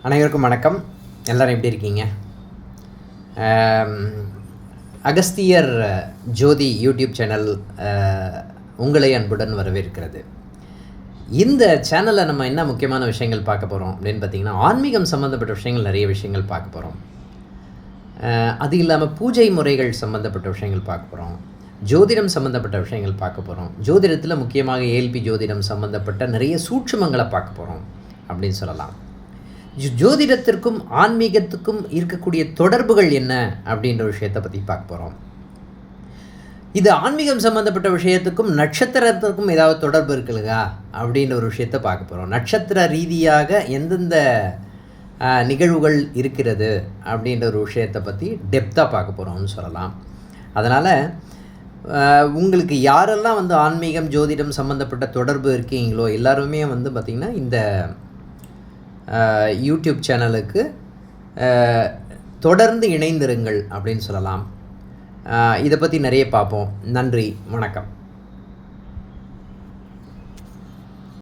அனைவருக்கும் வணக்கம். எல்லோரும் எப்படி இருக்கீங்க? அகஸ்தியர் ஜோதி யூடியூப் சேனல் உங்களை அன்புடன் வரவேற்கிறது. இந்த சேனலில் நம்ம என்ன முக்கியமான விஷயங்கள் பார்க்க போகிறோம் அப்படின்னு பார்த்திங்கன்னா, ஆன்மீகம் சம்மந்தப்பட்ட விஷயங்கள் நிறைய விஷயங்கள் பார்க்க போகிறோம். அது இல்லாமல் பூஜை முறைகள் சம்மந்தப்பட்ட விஷயங்கள் பார்க்க போகிறோம். ஜோதிடம் சம்மந்தப்பட்ட விஷயங்கள் பார்க்க போகிறோம். ஜோதிடத்தில் முக்கியமாக ஏஎல்பி ஜோதிடம் சம்மந்தப்பட்ட நிறைய சூட்சுமங்களை பார்க்க போகிறோம் அப்படின்னு சொல்லலாம். ஜோதிடத்திற்கும் ஆன்மீகத்துக்கும் இருக்கக்கூடிய தொடர்புகள் என்ன அப்படின்ற விஷயத்தை பற்றி பார்க்க போகிறோம். இது ஆன்மீகம் சம்மந்தப்பட்ட விஷயத்துக்கும் நட்சத்திரத்துக்கும் ஏதாவது தொடர்பு இருக்குல்லையா அப்படின்ற ஒரு விஷயத்தை பார்க்க போகிறோம். நட்சத்திர ரீதியாக எந்தெந்த நிகழ்வுகள் இருக்கிறது அப்படின்ற ஒரு விஷயத்தை பற்றி டெப்த்தாக பார்க்க போகிறோம்னு சொல்லலாம். அதனால் உங்களுக்கு யாரெல்லாம் ஆன்மீகம் ஜோதிடம் சம்மந்தப்பட்ட தொடர்பு இருக்கீங்களோ எல்லாருமே பார்த்திங்கன்னா இந்த யூடியூப் சேனலுக்கு தொடர்ந்து இணைந்திருங்கள் அப்படின்னு சொல்லலாம். இதை பற்றி நிறைய பார்ப்போம். நன்றி, வணக்கம்.